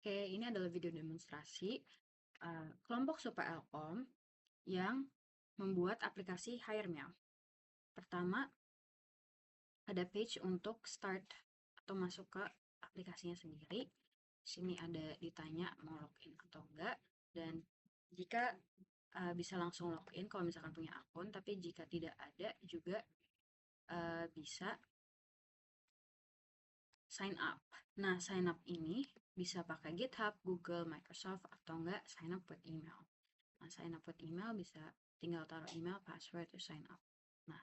Oke, ini adalah video demonstrasi kelompok Super-Elcom yang membuat aplikasi HireMeal. Pertama, ada page untuk start atau masuk ke aplikasinya sendiri. Sini ada ditanya mau login atau enggak, dan jika bisa langsung login kalau misalkan punya akun, tapi jika tidak ada juga bisa sign up. Nah, sign up ini bisa pakai GitHub, Google, Microsoft, atau enggak sign up with email. Nah, sign up with email bisa tinggal taruh email, password, terus sign up. Nah,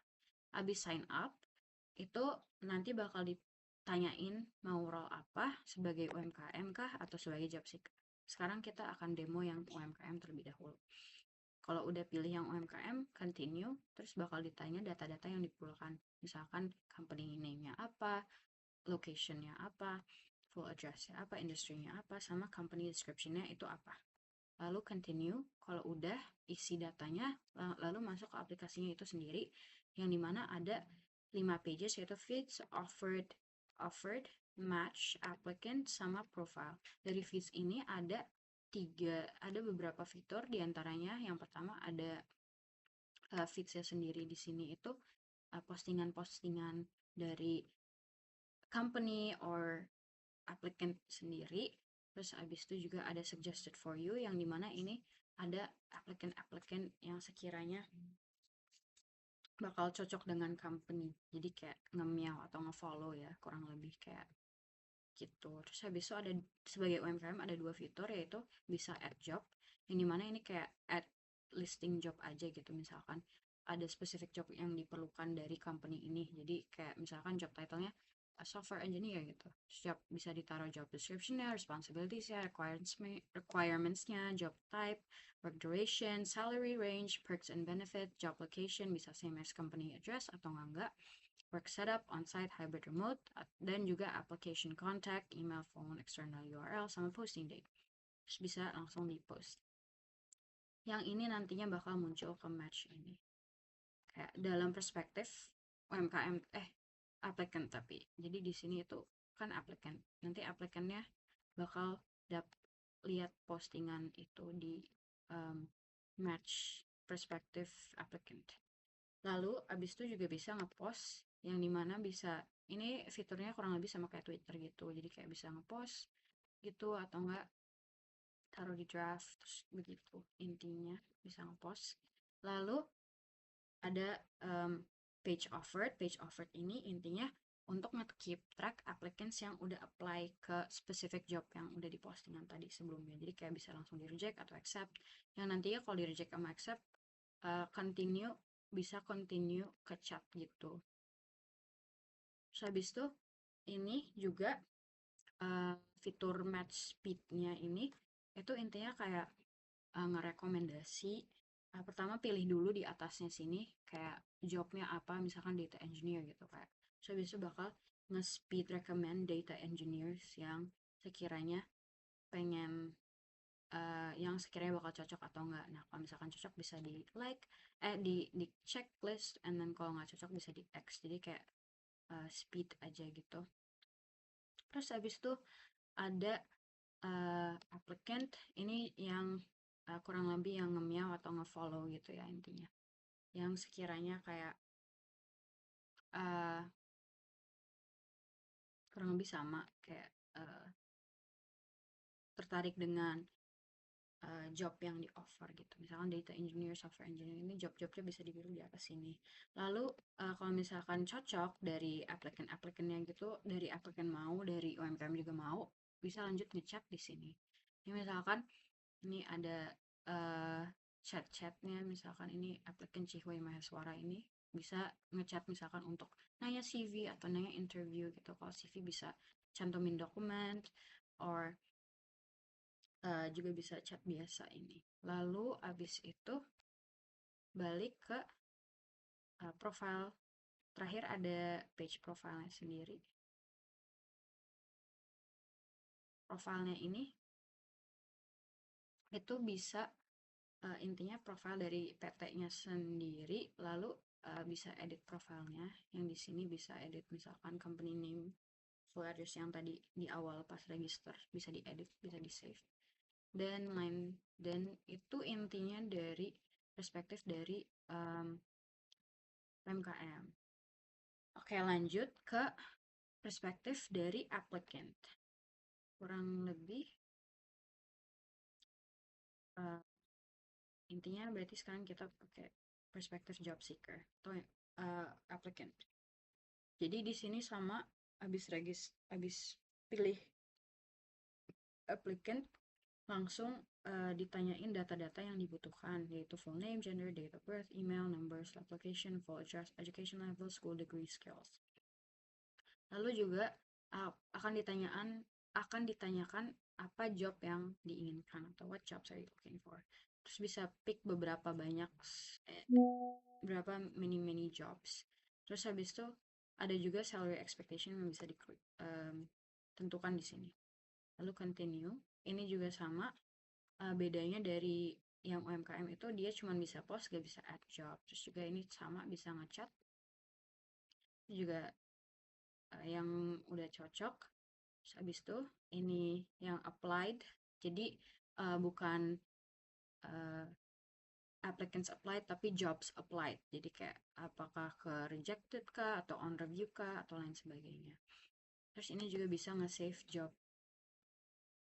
habis sign up, itu nanti bakal ditanyain mau role apa, sebagai UMKM kah atau sebagai job seeker. Sekarang kita akan demo yang UMKM terlebih dahulu. Kalau udah pilih yang UMKM, continue, terus bakal ditanya data-data yang diperlukan. Misalkan company name-nya apa, location-nya apa, full address-nya apa, industry-nya apa, sama company description-nya itu apa. Lalu continue, kalau udah isi datanya, lalu masuk ke aplikasinya itu sendiri, yang dimana ada 5 pages, yaitu feeds, offered, match, applicant, sama profile. Dari feeds ini ada beberapa fitur, diantaranya yang pertama ada feedsnya sendiri. Di sini itu postingan-postingan dari company or applicant sendiri. Terus abis itu juga ada suggested for you, yang dimana ini ada applicant-applicant yang sekiranya bakal cocok dengan company. Jadi kayak nge-mail atau nge-follow ya, kurang lebih kayak gitu. Terus habis itu ada, sebagai UMKM ada dua fitur, yaitu bisa add job, yang dimana ini kayak add listing job aja gitu. Misalkan ada specific job yang diperlukan dari company ini, jadi kayak misalkan job title-nya software engineer gitu. Terus job bisa ditaruh job description-nya, responsibilities-nya, requirements-nya, job type, work duration, salary range, perks and benefit, job location bisa same as company address atau enggak, work setup, on-site, hybrid, remote, dan juga application contact, email, phone, external URL, sama posting date. Terus bisa langsung di-post. Yang ini nantinya bakal muncul ke match ini. Kayak dalam perspektif UMKM, applicant tapi. Jadi di sini itu kan applicant. Nanti applicantnya bakal lihat postingan itu di um, match perspektif applicant. Lalu abis itu juga bisa ngepost, yang dimana bisa, ini fiturnya kurang lebih sama kayak Twitter gitu. Jadi kayak bisa ngepost gitu, atau enggak taruh di draft, terus begitu. Intinya bisa ngepost. Lalu ada page offered ini intinya untuk nge-keep track applicants yang udah apply ke specific job yang udah di postingan tadi sebelumnya. Jadi kayak bisa langsung di reject atau accept. Yang nantinya kalau di reject sama accept, continue, bisa continue ke chat gitu. Terus habis itu ini juga fitur match speed-nya ini itu intinya kayak ngerekomendasi, pertama pilih dulu di atasnya sini kayak jobnya apa, misalkan data engineer gitu kayak. So habis itu bakal nge-speed recommend data engineers yang sekiranya pengen yang sekiranya bakal cocok atau enggak. Nah, kalau misalkan cocok bisa di like, di checklist, and then kalau nggak cocok bisa di X. Jadi kayak speed aja gitu. Terus habis itu ada applicant, ini yang kurang lebih yang nge-meow atau nge-follow gitu ya intinya. Yang sekiranya kayak uh, kurang lebih sama kayak tertarik dengan job yang di offer gitu. Misalkan data engineer, software engineer, ini job-jobnya bisa dipilih di atas sini. Lalu kalau misalkan cocok dari applicant-applicantnya gitu, dari applicant mau, dari UMKM juga mau, bisa lanjut ngechat di sini. Ini misalkan ini ada chat-chatnya, misalkan ini applicant Cihway Mahaswara ini bisa ngechat misalkan untuk nanya CV atau nanya interview gitu. Kalau CV bisa cantumin dokumen, or juga bisa chat biasa ini. Lalu abis itu balik ke profile. Terakhir ada page profilnya sendiri. Profilnya ini itu bisa intinya profil dari PT-nya sendiri, lalu bisa edit profilnya. Yang di sini bisa edit misalkan company name, full address yang tadi di awal pas register, bisa diedit, bisa di save, dan itu intinya dari perspektif dari UMKM. Oke, lanjut ke perspektif dari applicant. Kurang lebih uh, intinya berarti sekarang kita pakai perspektif job seeker atau applicant. Jadi di sini sama, habis pilih applicant, langsung ditanyain data-data yang dibutuhkan, yaitu full name, gender, date of birth, email, numbers, application, full address, education level, school degree, skills. Lalu juga akan ditanyakan apa job yang diinginkan atau what jobs are you looking for. Terus bisa pick berapa many jobs. Terus habis itu ada juga salary expectation yang bisa ditentukan di sini. Lalu continue. Ini juga sama, bedanya dari yang UMKM itu dia cuma bisa post, gak bisa add job. Terus juga ini sama, bisa ngechat. Ini juga yang udah cocok. Terus habis itu ini yang applied. Jadi bukan applicants applied tapi jobs applied. Jadi kayak apakah ke rejected kah atau on review kah atau lain sebagainya. Terus ini juga bisa nge-save job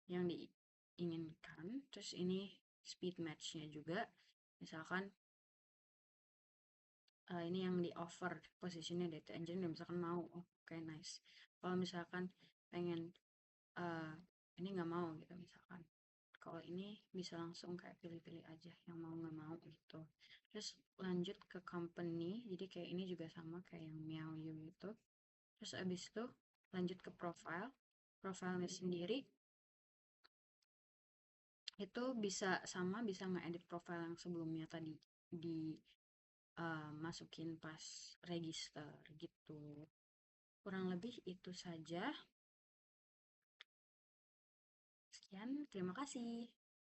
yang diinginkan. Terus ini speed match-nya juga. Misalkan ini yang di offer posisinya data engineer, misalkan mau, oh oke, nice. Kalau misalkan pengen ini nggak mau gitu, misalkan kalau ini bisa langsung kayak pilih-pilih aja yang mau nggak mau gitu. Terus lanjut ke company, jadi kayak ini juga sama kayak yang Meow You itu. Terus abis itu lanjut ke profilnya sendiri, itu bisa sama, bisa nge-edit profile yang sebelumnya tadi di masukin pas register gitu. Kurang lebih itu saja. Sekian, terima kasih.